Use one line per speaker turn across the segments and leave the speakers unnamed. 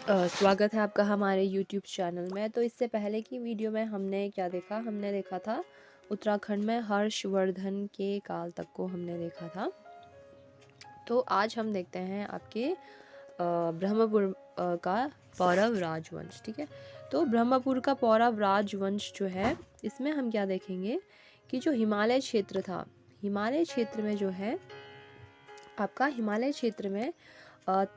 स्वागत है आपका हमारे YouTube चैनल में। तो इससे पहले की वीडियो में हमने क्या देखा, हमने देखा था उत्तराखंड में हर्षवर्धन के काल तक को हमने देखा था। तो आज हम देखते हैं आपके ब्रह्मपुर का पौरव राजवंश। ठीक है, तो ब्रह्मपुर का पौरव राजवंश जो है, इसमें हम क्या देखेंगे कि जो हिमालय क्षेत्र था, हिमालय क्षेत्र में जो है आपका हिमालय क्षेत्र में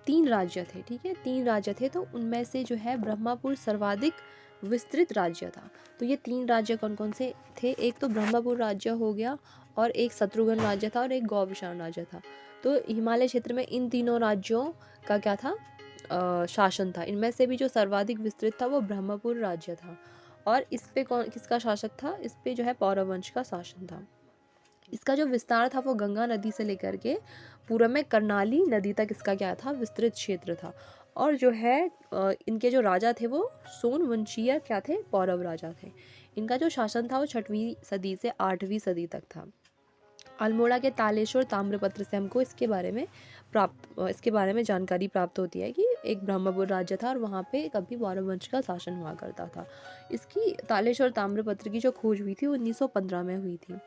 3 राज्य थे। ठीक है, 3 राज्य थे, तो उनमें से जो है ब्रह्मपुर सर्वाधिक विस्तृत राज्य था। तो ये 3 राज्य कौन कौन से थे? एक तो ब्रह्मपुर राज्य हो गया, और एक शत्रुघ्न राज्य था, और एक गौविशान राज्य था। तो हिमालय क्षेत्र में इन तीनों राज्यों का क्या था? शासन था। इनमें से भी जो सर्वाधिक विस्तृत था वो ब्रह्मपुर राज्य था। और इस पे कौन किसका शासक था? इस पे जो है पौरव वंश का शासन था। इसका जो विस्तार था वो गंगा नदी से लेकर के पूर्व में करनाली नदी तक इसका क्या था? विस्तृत क्षेत्र था। और जो है इनके जो राजा थे वो सोनवंशीय क्या थे? पौरव राजा थे। इनका जो शासन था वो 6वीं सदी से 8वीं सदी तक था। अल्मोड़ा के तालेश्वर ताम्रपत्र से हमको इसके बारे में जानकारी प्राप्त होती है कि एक ब्रह्मपुर राज्य था और वहाँ पे कभी पौरव वंश का शासन हुआ करता था। इसकी तालेश्वर ताम्रपत्र की जो खोज हुई थी वो 1915 में हुई थी।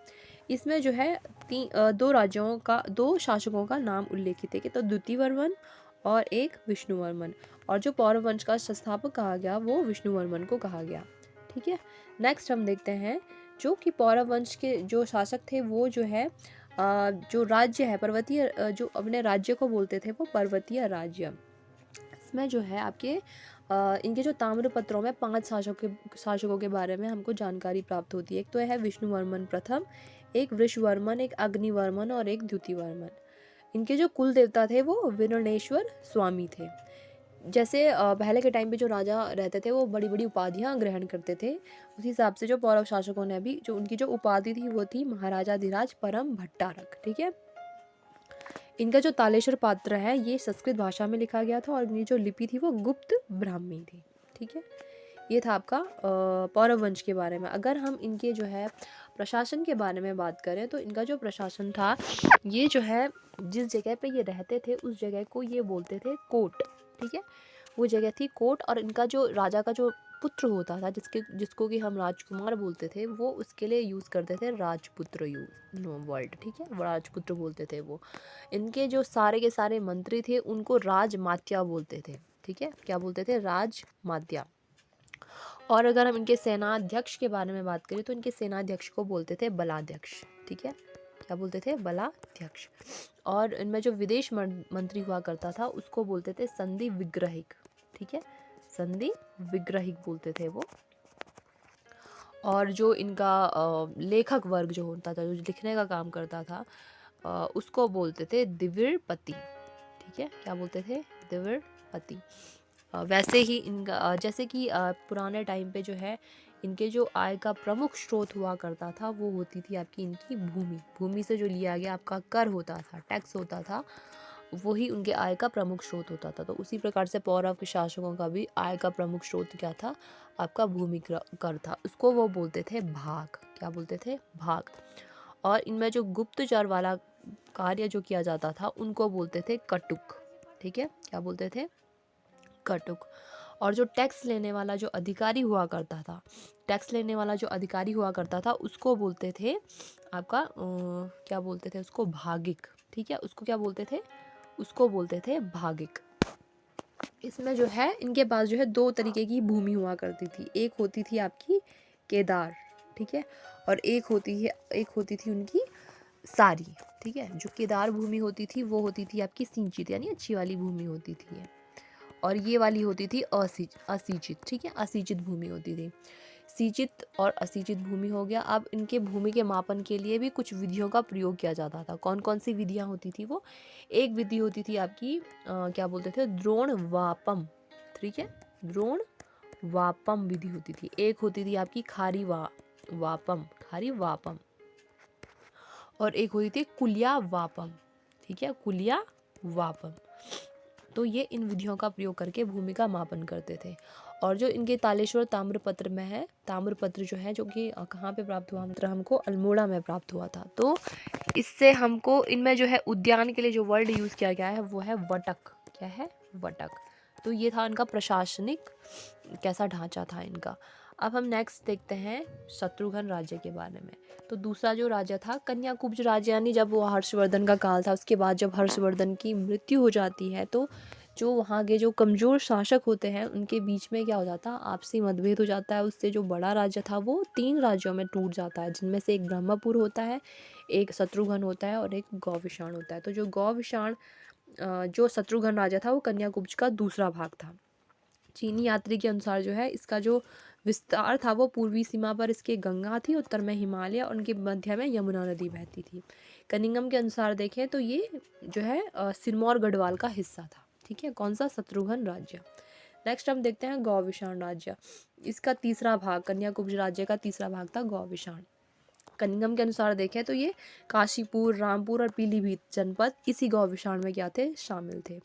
इसमें जो है दो शासकों का नाम उल्लेखित है कि तो द्वितीयवर्मन और एक विष्णुवर्मन। और जो पौरव वंश का संस्थापक कहा गया वो विष्णुवर्मन को कहा गया। ठीक है, नेक्स्ट हम देखते हैं जो कि पौरव वंश के जो शासक थे वो जो है जो राज्य है पर्वतीय, जो अपने राज्य को बोलते थे वो पर्वतीय राज्य। इसमें जो है आपके इनके जो ताम्रपत्रों में 5 शासकों के बारे में हमको जानकारी प्राप्त होती है। एक तो है विष्णुवर्मन प्रथम, एक वृषवर्मन, एक अग्निवर्मन और एक द्युतिवर्मन। इनके जो कुल देवता थे वो विरणेश्वर स्वामी थे। जैसे पहले के टाइम पे जो राजा रहते थे वो बड़ी बड़ी उपाधियां ग्रहण करते थे, उसी हिसाब से जो पौरव शासकों ने भी जो उनकी जो उपाधि थी वो थी महाराजाधिराज परम भट्टारक। ठीक है, इनका जो तालेश्वर पात्र है ये संस्कृत भाषा में लिखा गया था और इनकी जो लिपि थी वो गुप्त ब्राह्मी थी। ठीक है, ये था आपका पौरव वंश के बारे में। अगर हम इनके जो है प्रशासन के बारे में बात करें तो इनका जो प्रशासन था ये जो है जिस जगह पे ये रहते थे उस जगह को ये बोलते थे कोट। ठीक है, वो जगह थी कोट। और इनका जो राजा का जो पुत्र होता था जिसको कि हम राजकुमार बोलते थे वो उसके लिए यूज़ करते थे राजपुत्र वर्ड। ठीक है, वो राजपुत्र बोलते थे वो। इनके जो सारे के सारे मंत्री थे उनको राजमात्या बोलते थे। ठीक है, क्या बोलते थे? राजमात्या। और अगर हम इनके सेनाध्यक्ष के बारे में बात करें तो इनके सेनाध्यक्ष को बोलते थे बलाध्यक्ष। ठीक है, क्या बोलते थे? बलाध्यक्ष। और इनमें जो विदेश मंत्री हुआ करता था उसको बोलते थे संधि विग्रहिक। ठीक है, संधि विग्रहिक बोलते थे वो। और जो इनका लेखक वर्ग जो होता था, जो लिखने का काम करता था, उसको बोलते थे दिव्यपति। ठीक है, क्या बोलते थे? दिव्यपति। वैसे ही इनका जैसे कि पुराने टाइम पे जो है इनके जो आय का प्रमुख स्रोत हुआ करता था वो होती थी आपकी इनकी भूमि से जो लिया गया आपका कर होता था, टैक्स होता था, वही उनके आय का प्रमुख स्रोत होता था। तो उसी प्रकार से पौरव के शासकों का भी आय का प्रमुख स्रोत क्या था? आपका भूमि कर था। उसको वो बोलते थे भाग। क्या बोलते थे? भाग। और इनमें जो गुप्तचर वाला कार्य जो किया जाता था उनको बोलते थे कटुक। ठीक है, क्या बोलते थे? कटुक। और जो टैक्स लेने वाला जो अधिकारी हुआ करता था उसको बोलते थे आपका क्या बोलते थे उसको? भागिक। ठीक है, उसको क्या बोलते थे? उसको बोलते थे भागिक। इसमें जो है इनके पास जो है 2 तरीके की भूमि हुआ करती थी। एक होती थी आपकी केदार। ठीक है, और एक होती थी उनकी सारी। ठीक है, जो केदार भूमि होती थी वो होती थी आपकी सिंचित यानी अच्छी वाली भूमि होती थी ये। और ये वाली होती थी असिंचित। ठीक है, असिंचित भूमि होती थी। सिंचित और असिंचित भूमि हो गया। अब इनके भूमि के मापन के लिए भी कुछ विधियों का प्रयोग किया जाता था। कौन कौन सी विधियां होती थी वो? एक विधि होती थी आपकी क्या बोलते थे? द्रोण वापम। ठीक है, द्रोण वापम विधि होती थी। एक होती थी आपकी खारी वापम। और एक होती थी कुलिया वापम। ठीक है, कुलिया वापम। तो ये इन विधियों का प्रयोग करके भूमि का मापन करते थे। और जो इनके तालेश्वर ताम्रपत्र में है, ताम्रपत्र जो है जो कि कहाँ पे प्राप्त हुआ? मतलब हमको अल्मोड़ा में प्राप्त हुआ था। तो इससे हमको इनमें जो है उद्यान के लिए जो वर्ड यूज़ किया गया है वो है वटक। क्या है? वटक। तो ये था इनका प्रशासनिक कैसा ढांचा था इनका। अब हम नेक्स्ट देखते हैं शत्रुघ्न राज्य के बारे में। तो दूसरा जो राजा था कन्याकुब्ज राज्य, यानी जब वो हर्षवर्धन का काल था, उसके बाद जब हर्षवर्धन की मृत्यु हो जाती है तो जो वहाँ के जो कमज़ोर शासक होते हैं उनके बीच में क्या हो जाता है, आपसी मतभेद हो जाता है। उससे जो बड़ा राज्य था वो 3 राज्यों में टूट जाता है, जिनमें से एक ब्रह्मपुर होता है, एक शत्रुघ्न होता है और एक गौविशाण होता है। तो जो गौविशाण जो शत्रुघ्न राजा था वो कन्याकुब्ज का दूसरा भाग था। चीनी यात्री के अनुसार जो है इसका जो विस्तार था वो पूर्वी सीमा पर इसके गंगा थी, उत्तर में हिमालय और उनके मध्य में यमुना नदी बहती थी। कनिंगम के अनुसार देखें तो ये जो है सिरमौर गढ़वाल का हिस्सा था। ठीक है, कौन सा? शत्रुघ्न राज्य। नेक्स्ट हम देखते हैं गौविशाण राज्य। इसका तीसरा भाग, कन्याकुब्ज राज्य का तीसरा भाग था गौविशाण। कनिंगम के अनुसार देखें तो ये काशीपुर, रामपुर और पीलीभीत जनपद इसी गौविशाण में क्या थे, शामिल थे।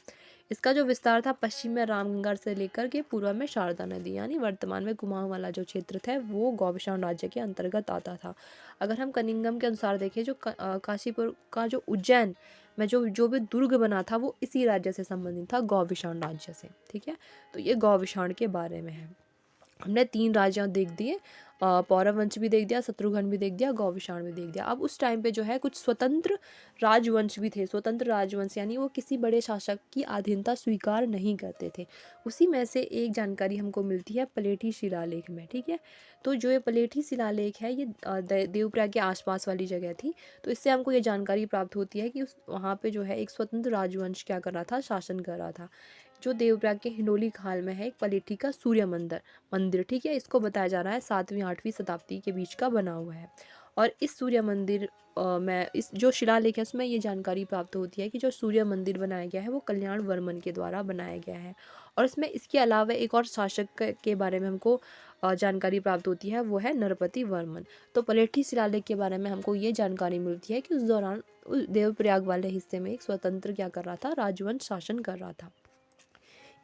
इसका जो विस्तार था पश्चिम में रामगढ़ से लेकर के पूर्व में शारदा नदी, यानी वर्तमान में कुमाऊं वाला जो क्षेत्र था वो गौविशाण राज्य के अंतर्गत आता था। अगर हम कनिंगम के अनुसार देखें, जो काशीपुर का जो उज्जैन में जो भी दुर्ग बना था वो इसी राज्य से संबंधित था, गौविशाण राज्य से। ठीक है, तो ये गौविशाण के बारे में है। हमने 3 राज्य देख दिए, पौरव वंश भी देख दिया, शत्रुघ्न भी देख दिया, गौविशाण भी देख दिया। अब उस टाइम पे जो है कुछ स्वतंत्र राजवंश भी थे। स्वतंत्र राजवंश यानी वो किसी बड़े शासक की अधीनता स्वीकार नहीं करते थे। उसी में से एक जानकारी हमको मिलती है पलेठी शिलालेख में। ठीक है, तो जो ये पलेठी शिलालेख है ये देवप्रयाग के आसपास वाली जगह थी। तो इससे हमको ये जानकारी प्राप्त होती है कि उस वहाँ पे जो है एक स्वतंत्र राजवंश क्या कर रहा था, शासन कर रहा था। जो देवप्रयाग के हिंडोली खाल में है एक पलेठी का सूर्य मंदिर। ठीक है, इसको बताया जा रहा है 7वीं 8वीं शताब्दी के बीच का बना हुआ है। और इस सूर्य मंदिर में इस जो शिलालेख है उसमें ये जानकारी प्राप्त होती है कि जो सूर्य मंदिर बनाया गया है वो कल्याण वर्मन के द्वारा बनाया गया है। और इसमें इसके अलावा एक और शासक के बारे में हमको जानकारी प्राप्त होती है, वो है नरपति वर्मन। तो पलेठी शिलालेख के बारे में हमको ये जानकारी मिलती है कि उस दौरान उस देवप्रयाग वाले हिस्से में एक स्वतंत्र क्या कर रहा था, राजवंश शासन कर रहा था।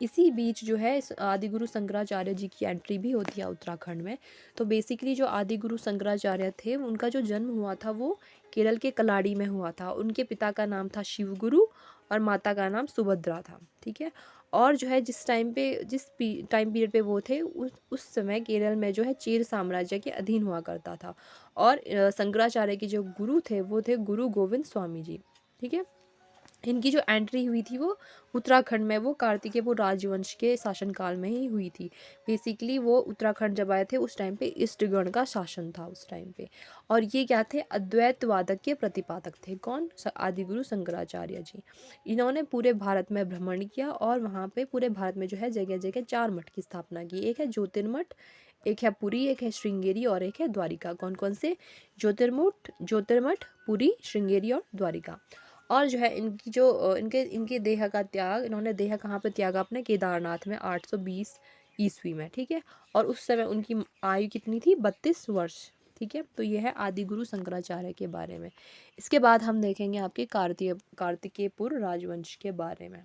इसी बीच जो है आदिगुरु शंकराचार्य जी की एंट्री भी होती है उत्तराखंड में। तो बेसिकली जो आदिगुरु शंकराचार्य थे उनका जो जन्म हुआ था वो केरल के कलाड़ी में हुआ था। उनके पिता का नाम था शिवगुरु और माता का नाम सुभद्रा था। ठीक है, और जो है जिस टाइम पीरियड पे वो थे उस समय केरल में जो है चेर साम्राज्य के अधीन हुआ करता था। और शंकराचार्य के जो गुरु थे वो थे गुरु गोविंद स्वामी जी। ठीक है, इनकी जो एंट्री हुई थी वो उत्तराखंड में वो कार्तिकेयपुर राजवंश के शासनकाल में ही हुई थी। बेसिकली वो उत्तराखंड जब आए थे उस टाइम पे ईस्टगण का शासन था उस टाइम पे। और ये क्या थे, अद्वैतवादक के प्रतिपादक थे। कौन? आदिगुरु शंकराचार्य जी। इन्होंने पूरे भारत में भ्रमण किया और वहाँ पे पूरे भारत में जो है जगह जगह 4 मठ की स्थापना की। एक है ज्योतिर्मठ, एक है पुरी, एक है श्रृंगेरी और एक है द्वारिका। कौन कौन से? ज्योतिर्मठ, पुरी, श्रृंगेरी और द्वारिका। और जो है इनकी जो इनके देह का त्याग, इन्होंने देह कहाँ पे त्यागा? अपने केदारनाथ में 820 ईस्वी में। ठीक है, और उस समय उनकी आयु कितनी थी? 32 वर्ष। ठीक है, तो ये है आदिगुरु शंकराचार्य के बारे में। इसके बाद हम देखेंगे आपके कार्तिकेयपुर राजवंश के बारे में।